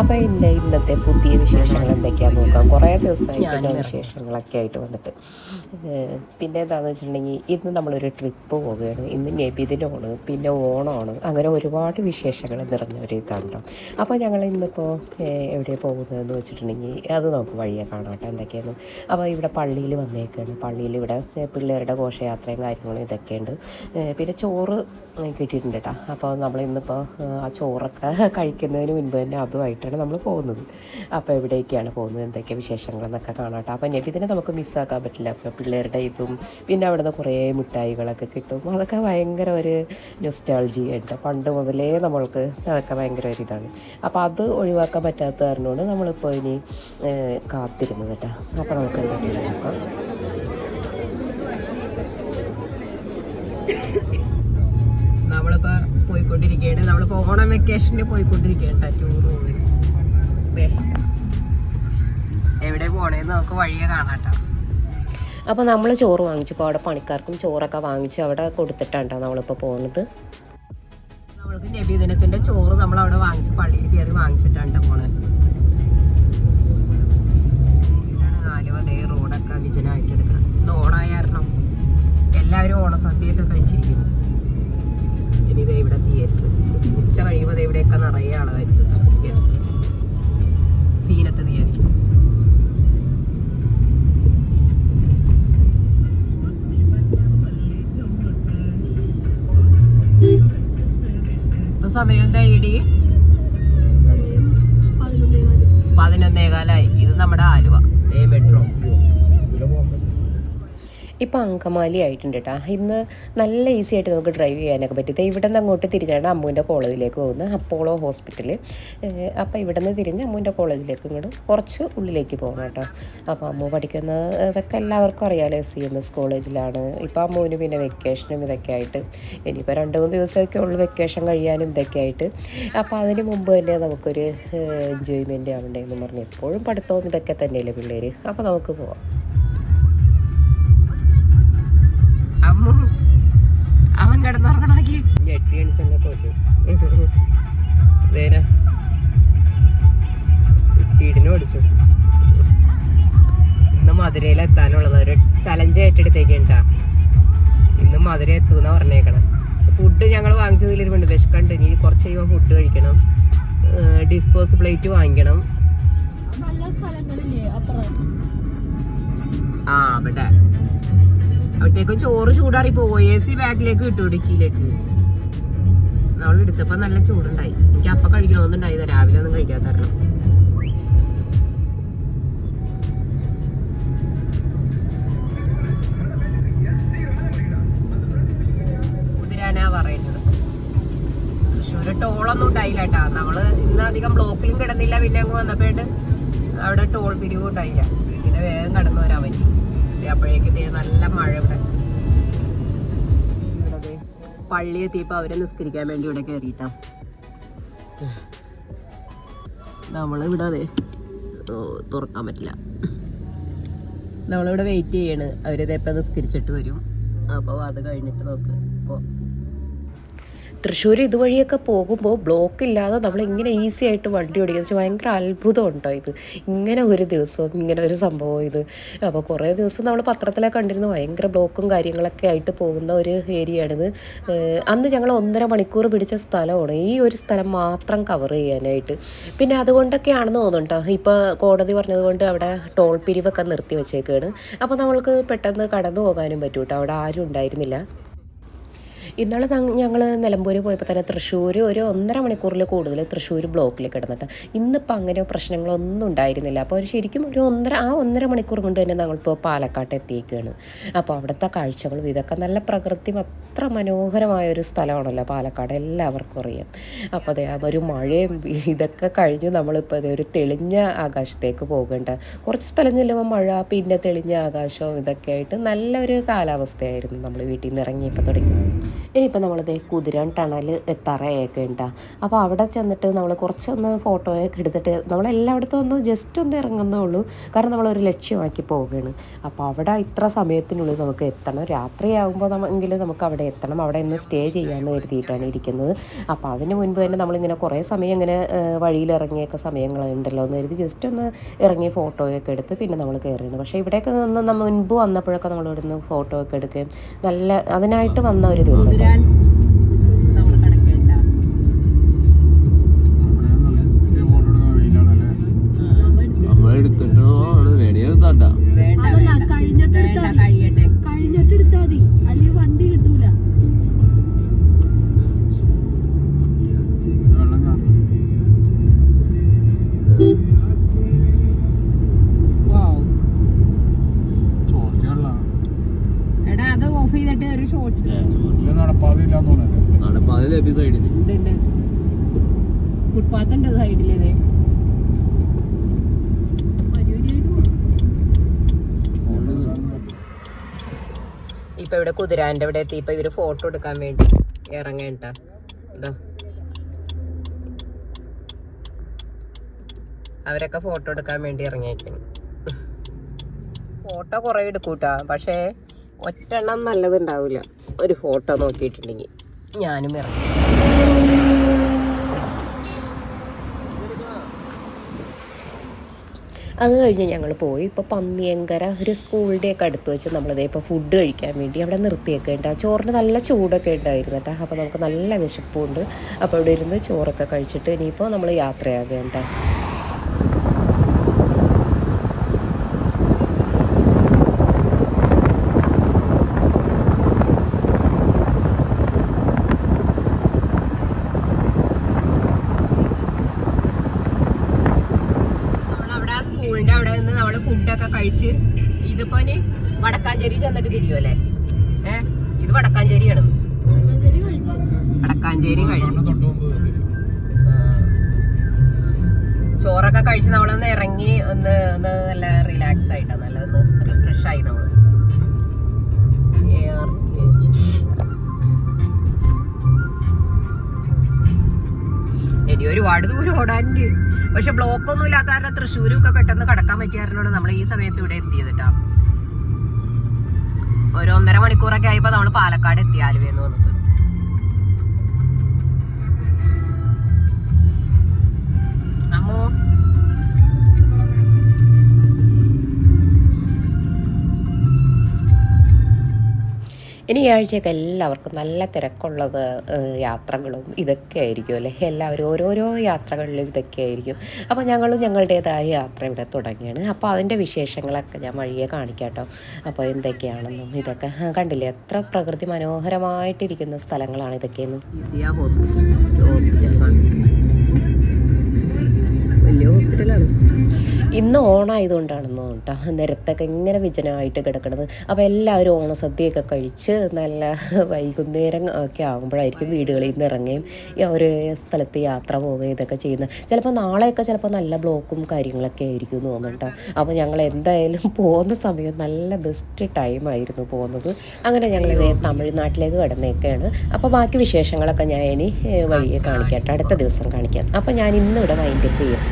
അപ്പോൾ ഇന്നത്തെ പുതിയ വിശേഷങ്ങൾ എന്തൊക്കെയാണെന്ന് നോക്കാം. കുറേ ദിവസമായിട്ട് വിശേഷങ്ങളൊക്കെ ആയിട്ട് വന്നിട്ട് പിന്നെ എന്താണെന്ന് വെച്ചിട്ടുണ്ടെങ്കിൽ ഇന്ന് നമ്മളൊരു ട്രിപ്പ് പോവുകയാണ്. ഇന്ന് നബിദിനമാണ്, പിന്നെ ഓണമാണ്, അങ്ങനെ ഒരുപാട് വിശേഷങ്ങൾ നിറഞ്ഞ ഒരു ഇതാണ് കേട്ടോ. അപ്പോൾ ഞങ്ങൾ ഇന്നിപ്പോൾ എവിടെയാണ് പോകുന്നതെന്ന് വെച്ചിട്ടുണ്ടെങ്കിൽ അത് നമുക്ക് വഴിയെ കാണാം കേട്ടോ എന്തൊക്കെയാണ്. അപ്പോൾ ഇവിടെ പള്ളിയിൽ വന്നേക്കാണ്. പള്ളിയിൽ ഇവിടെ പിള്ളേരുടെ ഘോഷയാത്രയും കാര്യങ്ങളും ഇതൊക്കെയുണ്ട്. പിന്നെ ചോറ് കിട്ടിയിട്ടുണ്ട് കേട്ടോ. അപ്പോൾ നമ്മൾ ഇന്നിപ്പോൾ ആ ചോറൊക്കെ കഴിക്കുന്നതിന് മുൻപ് തന്നെ അതുമായിട്ടാണ് നമ്മൾ പോകുന്നത്. അപ്പോൾ എവിടേക്കാണ് പോകുന്നത്, എന്തൊക്കെ വിശേഷങ്ങളെന്നൊക്കെ കാണാം കേട്ടോ. അപ്പോൾ നബിദിനെ നമുക്ക് മിസ്സാക്കാൻ പറ്റില്ല. അപ്പോൾ പിള്ളേരുടെ ഇതും പിന്നെ അവിടുന്ന് കുറേ മിഠായികളൊക്കെ കിട്ടും. അതൊക്കെ ഭയങ്കര ഒരു നൊസ്റ്റാൾജിയുണ്ട്. പണ്ട് മുതലേ നമ്മൾക്ക് അതൊക്കെ ഭയങ്കര ഒരു ഇതാണ്. അപ്പോൾ അത് ഒഴിവാക്കാൻ പറ്റാത്ത കാരണമാണ് നമ്മളിപ്പോൾ ഇനി കാത്തിരുന്നത് കേട്ടോ. അപ്പോൾ നമുക്ക് എന്തൊക്കെയാണ് നോക്കാം. നമ്മളിപ്പോൾ പോയിക്കൊണ്ടിരിക്കുകയാണ്. നമ്മളിപ്പോൾ ഓണം വെക്കേഷന് പോയിക്കൊണ്ടിരിക്കുകയാണ് കേട്ടോ. ടൂർ പോകുന്നു. എവിടെ പോണേന്ന് നമുക്ക് വഴിയെ കാണാം കേട്ടോ. അപ്പോൾ നമ്മൾ ചോറ് വാങ്ങിച്ചപ്പോൾ അവിടെ പണിക്കാർക്കും ചോറൊക്കെ വാങ്ങിച്ച് അവിടെ കൊടുത്തിട്ടാണ് നമ്മളിപ്പോൾ പോകുന്നത്. നമ്മൾക്ക് നബിദിനത്തിൻ്റെ ചോറ് നമ്മളവിടെ വാങ്ങിച്ച് പള്ളിയിൽ കയറി വാങ്ങിച്ചിട്ടാണ് പോണത്. ആലുവതേ റോഡൊക്കെ വിജനമായിട്ട് എടുക്കണം. ഇന്ന് ഓണായ കാരണം എല്ലാവരും ഓണസദ്യയൊക്കെ കഴിച്ചിരിക്കുന്നു. ഇനി ഇതേ ഇവിടെ തിയേറ്റർ ഉച്ച കഴിയുമ്പോൾ ഇവിടെയൊക്കെ നിറയെ ആളായിരിക്കും. സീനത്ത് തിയേറ്റർ. ഇപ്പൊ സമയം എന്താ ഇടി? 11:15. ഇത് നമ്മുടെ ആലുവ മെട്രോ. ഇപ്പോൾ അങ്കമാലി ആയിട്ടുണ്ട് കേട്ടോ. ഇന്ന് നല്ല ഈസി ആയിട്ട് നമുക്ക് ഡ്രൈവ് ചെയ്യാനൊക്കെ പറ്റും. ഇവിടെ നിന്ന് അങ്ങോട്ട് തിരിഞ്ഞാണ് അമ്മുവിൻ്റെ കോളേജിലേക്ക് പോകുന്നത്, അപ്പോളോ ഹോസ്പിറ്റൽ. അപ്പോൾ ഇവിടെ നിന്ന് തിരിഞ്ഞ് അമ്മുവിൻ്റെ കോളേജിലേക്ക് ഇങ്ങോട്ട് കുറച്ച് ഉള്ളിലേക്ക് പോകണം കേട്ടോ. അപ്പോൾ അമ്മു പഠിക്കുന്ന ഇതൊക്കെ എല്ലാവർക്കും അറിയാമല്ലോ, SCMS കോളേജിലാണ്. ഇപ്പോൾ അമ്മുവിന് പിന്നെ വെക്കേഷനും ഇതൊക്കെ ആയിട്ട് ഇനിയിപ്പോൾ 2-3 ദിവസമൊക്കെ ഉള്ളു വെക്കേഷൻ കഴിയാനും ഇതൊക്കെ ആയിട്ട്. അപ്പോൾ അതിന് മുമ്പ് തന്നെ നമുക്കൊരു എൻജോയ്മെൻറ്റ് ആവണ്ടേ എന്ന് പറഞ്ഞ് എപ്പോഴും പഠിത്തവും ഇതൊക്കെ തന്നെയല്ലേ പിള്ളേർ. അപ്പോൾ നമുക്ക് പോവാം. അവൻ കിടന്നുറങ്ങണമെങ്കിൽ ഞെട്ടി അണിച്ചെന്നെ പോയിട്ട് സ്പീഡിന് ഓടിച്ചു. ഇന്ന് മധുരയിൽ എത്താനുള്ളത് ഒരു ചലഞ്ച് ഏറ്റെടുത്തേക്കാ. ഇന്ന് മധുര എത്തൂന്ന പറഞ്ഞേക്കണം. ഫുഡ് ഞങ്ങൾ വാങ്ങിച്ചതിലിരുണ്ട്. വിശക്കണ്ട്. ഇനി കുറച്ച് കഴിയുമ്പോൾ ഫുഡ് കഴിക്കണം. ഡിസ്പോസ് പ്ലേറ്റ് വാങ്ങിക്കണം. ആ അവിടെ അവിടത്തേക്കും ചോറ് ചൂടാറി പോവോ. AC ബാഗിലേക്ക് കിട്ടും, ഇടുക്കിയിലേക്ക്. നമ്മൾ എടുത്തപ്പോ നല്ല ചൂടുണ്ടായി. എനിക്ക് അപ്പം കഴിക്കണമെന്നുണ്ടായിരുന്നു, രാവിലെ ഒന്നും കഴിക്കാത്ത കാരണം. കുതിരാനാ പറയുന്നത്. തൃശ്ശൂര് ടോളൊന്നും ഉണ്ടായില്ല കേട്ടാ. നമ്മള് ഇന്ന് അധികം ബ്ലോക്കിലും കിടന്നില്ല. പിന്നെ അങ്ങ് വന്നപ്പോഴായിട്ട് അവിടെ ടോൾ പിരിവും ഉണ്ടായില്ല. പിന്നെ വേഗം കടന്നു വരാൻ പറ്റി. അപ്പോഴേക്ക് നല്ല മഴ. ഇവിടെ പള്ളി എത്തിയപ്പോൾ അവരെ നിസ്കരിക്കാൻ വേണ്ടി ഇവിടെ കയറിയിട്ടാ. നമ്മളിവിടെ അതെ തുറക്കാൻ പറ്റില്ല. നമ്മളിവിടെ വെയിറ്റ് ചെയ്യാണ്. അവരിതെപ്പോൾ നിസ്കരിച്ചിട്ട് വരും. അപ്പോൾ അത് കഴിഞ്ഞിട്ട് നമുക്ക് പോവാം. തൃശ്ശൂർ ഇതുവഴിയൊക്കെ പോകുമ്പോൾ ബ്ലോക്ക് ഇല്ലാതെ നമ്മളിങ്ങനെ ഈസി ആയിട്ട് വണ്ടി ഓടിക്കുക വെച്ചാൽ ഭയങ്കര അത്ഭുതം ഉണ്ടോ ഇത്. ഇങ്ങനെ ഒരു ദിവസവും ഇങ്ങനെ ഒരു സംഭവം ഇത്. അപ്പോൾ കുറേ ദിവസം നമ്മൾ പത്രത്തിലൊക്കെ കണ്ടിരുന്നു ഭയങ്കര ബ്ലോക്കും കാര്യങ്ങളൊക്കെ ആയിട്ട് പോകുന്ന ഒരു ഏരിയയാണിത്. അന്ന് ഞങ്ങൾ 1.5 മണിക്കൂർ പിടിച്ച സ്ഥലമാണ് ഈ ഒരു സ്ഥലം മാത്രം കവർ ചെയ്യാനായിട്ട്. പിന്നെ അതുകൊണ്ടൊക്കെയാണെന്ന് തോന്നുന്നുണ്ടോ ഇപ്പോൾ കോടതി പറഞ്ഞതുകൊണ്ട് അവിടെ ടോൾ പിരിവൊക്കെ നിർത്തി വെച്ചേക്കാണ്. അപ്പോൾ നമ്മൾക്ക് പെട്ടെന്ന് കടന്നു പോകാനും പറ്റും കേട്ടോ. അവിടെ ആരും ഉണ്ടായിരുന്നില്ല. ഇന്നാളെ ഞങ്ങൾ നിലമ്പൂർ പോയപ്പോൾ തന്നെ തൃശ്ശൂർ ഒരു 1.5 മണിക്കൂറിൽ കൂടുതൽ തൃശ്ശൂർ ബ്ലോക്കിൽ കിടന്നിട്ട്. ഇന്നിപ്പോൾ അങ്ങനെ പ്രശ്നങ്ങളൊന്നും ഉണ്ടായിരുന്നില്ല. അപ്പോൾ ശരിക്കും ഒരു 1.5 മണിക്കൂർ കൊണ്ട് തന്നെ ഞങ്ങളിപ്പോൾ പാലക്കാട്ട് എത്തിയേക്കാണ്. അപ്പോൾ അവിടുത്തെ കാഴ്ചകളും ഇതൊക്കെ നല്ല പ്രകൃതി അത്ര മനോഹരമായൊരു സ്ഥലമാണല്ലോ പാലക്കാട്, എല്ലാവർക്കും അറിയാം. അപ്പോൾ അതെ ഒരു മഴയും ഇതൊക്കെ കഴിഞ്ഞ് നമ്മളിപ്പോൾ അതേ ഒരു തെളിഞ്ഞ ആകാശത്തേക്ക് പോകേണ്ട. കുറച്ച് സ്ഥലം ചെല്ലുമ്പോൾ മഴ, പിന്നെ തെളിഞ്ഞ ആകാശവും ഇതൊക്കെ ആയിട്ട് നല്ലൊരു കാലാവസ്ഥയായിരുന്നു നമ്മൾ വീട്ടിൽ നിന്ന് ഇറങ്ങിയപ്പോൾ തുടങ്ങി. ഇനിയിപ്പോൾ നമ്മളിത് കുതിരാൻ ടണൽ എത്താറായൊക്കെ ഉണ്ടാ. അപ്പോൾ അവിടെ ചെന്നിട്ട് നമ്മൾ കുറച്ചൊന്ന് ഫോട്ടോയൊക്കെ എടുത്തിട്ട് നമ്മളെല്ലായിടത്തും ഒന്ന് ജസ്റ്റ് ഒന്ന് ഇറങ്ങുന്നേ ഉള്ളൂ. കാരണം നമ്മളൊരു ലക്ഷ്യമാക്കി പോവുകയാണ്. അപ്പോൾ അവിടെ ഇത്ര സമയത്തിനുള്ളിൽ നമുക്ക് എത്തണം. രാത്രിയാകുമ്പോൾ എങ്കിലും നമുക്ക് അവിടെ എത്തണം. അവിടെ ഒന്ന് സ്റ്റേ ചെയ്യാമെന്ന് കരുതിയിട്ടാണ് ഇരിക്കുന്നത്. അപ്പോൾ അതിന് മുൻപ് തന്നെ നമ്മളിങ്ങനെ കുറേ സമയം ഇങ്ങനെ വഴിയിലിറങ്ങിയൊക്കെ സമയങ്ങളുണ്ടല്ലോ എന്ന് കരുതി ജസ്റ്റ് ഒന്ന് ഇറങ്ങി ഫോട്ടോയൊക്കെ എടുത്ത് പിന്നെ നമ്മൾ കയറുകയാണ്. പക്ഷേ ഇവിടെയൊക്കെ നിന്ന് നമ്മൾ മുൻപ് വന്നപ്പോഴൊക്കെ നമ്മൾ ഇവിടുന്ന് ഫോട്ടോ ഒക്കെ എടുക്കുകയും നല്ല അതിനായിട്ട് വന്ന ഒരു ദിവസം. ഫുട്പാത്ത് സൈഡില് ഇപ്പൊ ഇവിടെ കുതിരാന്റെ ഇവിടെ എത്തി. ഇപ്പൊ ഇവര് ഫോട്ടോ എടുക്കാൻ വേണ്ടി ഇറങ്ങേണ്ട. അവരൊക്കെ ഫോട്ടോ എടുക്കാൻ വേണ്ടി ഇറങ്ങിയേക്കാണ്. ഫോട്ടോ കുറെ എടുക്കൂട്ടാ, പക്ഷേ ഒറ്റെണ്ണം നല്ലതുണ്ടാവില്ല. ഒരു ഫോട്ടോ നോക്കിയിട്ടുണ്ടെങ്കിൽ ഞാനും ഇറങ്ങി. അത് കഴിഞ്ഞ് ഞങ്ങൾ പോയി. ഇപ്പോൾ പന്നിയങ്കര ഒരു സ്കൂളിൻ്റെയൊക്കെ അടുത്ത് വെച്ച് നമ്മളിതേ ഇപ്പോൾ ഫുഡ് കഴിക്കാൻ വേണ്ടി അവിടെ നിർത്തിയൊക്കെ ഉണ്ട്. ചോറിന് നല്ല ചൂടൊക്കെ ഉണ്ടായിരുന്നു കേട്ടോ. അപ്പോൾ നമുക്ക് നല്ല വിശപ്പുണ്ട്. അപ്പോൾ ഇവിടെ ഇരുന്ന് ചോറൊക്കെ കഴിച്ചിട്ട് ഇനിയിപ്പോൾ നമ്മൾ യാത്രയാകേണ്ട. അവിടെ നിന്ന് നമ്മള് ഫുഡൊക്കെ കഴിച്ച് ഇതിപ്പോ വടക്കാഞ്ചേരി ചെന്നിട്ട് തിരിയുമല്ലേ? ഇത് വടക്കാഞ്ചേരിയാണ്. വടക്കാഞ്ചേരി കഴിഞ്ഞു ചോറൊക്കെ കഴിച്ച് നമ്മളൊന്ന് ഇറങ്ങി ഒന്ന് നല്ല റിലാക്സ് ആയിട്ടാ, നല്ല ഒന്ന് റിഫ്രഷ് ആയി നമ്മള്. ഇനി ഒരുപാട് ദൂരം ഓടാനുണ്ട്. പക്ഷെ ബ്ലോക്ക് ഒന്നും ഇല്ലാത്ത കാരണം തൃശ്ശൂരും ഒക്കെ പെട്ടെന്ന് കടക്കാൻ പറ്റിയായിരുന്നോണ്ട് നമ്മൾ ഈ സമയത്ത് ഇവിടെ എത്തിയതിട്ടാ. ഒരു 1.5 മണിക്കൂറൊക്കെ ആയപ്പോ നമ്മള് പാലക്കാട് എത്തി, ആലുവയെന്ന് വന്നിട്ട്. അമ്മോ ഇനി ഈ ആഴ്ചയൊക്കെ എല്ലാവർക്കും നല്ല തിരക്കുള്ളത് യാത്രകളും ഇതൊക്കെ ആയിരിക്കും അല്ലേ? എല്ലാവരും ഓരോരോ യാത്രകളിലും ഇതൊക്കെ ആയിരിക്കും. അപ്പോൾ ഞങ്ങളും ഞങ്ങളുടേതായ യാത്ര ഇവിടെ തുടങ്ങിയാണ്. അപ്പോൾ അതിൻ്റെ വിശേഷങ്ങളൊക്കെ ഞാൻ വഴിയെ കാണിക്കാം കേട്ടോ. അപ്പോൾ എന്തൊക്കെയാണെന്നും ഇതൊക്കെ കണ്ടില്ലേ, എത്ര പ്രകൃതി മനോഹരമായിട്ടിരിക്കുന്ന സ്ഥലങ്ങളാണ് ഇതൊക്കെയെന്ന്. ഹോസ്പിറ്റൽ വലിയ ഹോസ്പിറ്റലാണ്. ഇന്ന് ഓണായതുകൊണ്ടാണെന്നോ കേട്ടോ നിരത്തൊക്കെ ഇങ്ങനെ വിജനമായിട്ട് കിടക്കുന്നത്. അപ്പോൾ എല്ലാവരും ഓണസദ്യയൊക്കെ കഴിച്ച് നല്ല വൈകുന്നേരം ഒക്കെ ആകുമ്പോഴായിരിക്കും വീടുകളിൽ നിന്ന് ഇറങ്ങുകയും ഒരു സ്ഥലത്ത് യാത്ര പോവുകയും ഇതൊക്കെ ചെയ്യുന്നത്. ചിലപ്പോൾ നാളെയൊക്കെ ചിലപ്പോൾ നല്ല ബ്ലോക്കും കാര്യങ്ങളൊക്കെ ആയിരിക്കും എന്ന് തോന്നുന്നു കേട്ടോ. അപ്പോൾ ഞങ്ങൾ എന്തായാലും പോകുന്ന സമയം നല്ല ബെസ്റ്റ് ടൈമായിരുന്നു പോകുന്നത്. അങ്ങനെ ഞങ്ങൾ തമിഴ്നാട്ടിലേക്ക് കടന്നേക്കാണ്. അപ്പോൾ ബാക്കി വിശേഷങ്ങളൊക്കെ ഞാൻ ഇനി വഴിയെ കാണിക്കാം കേട്ടോ, അടുത്ത ദിവസം കാണിക്കാം. അപ്പോൾ ഞാൻ ഇന്നിവിടെ വൈൻഡപ്പ് ചെയ്യും.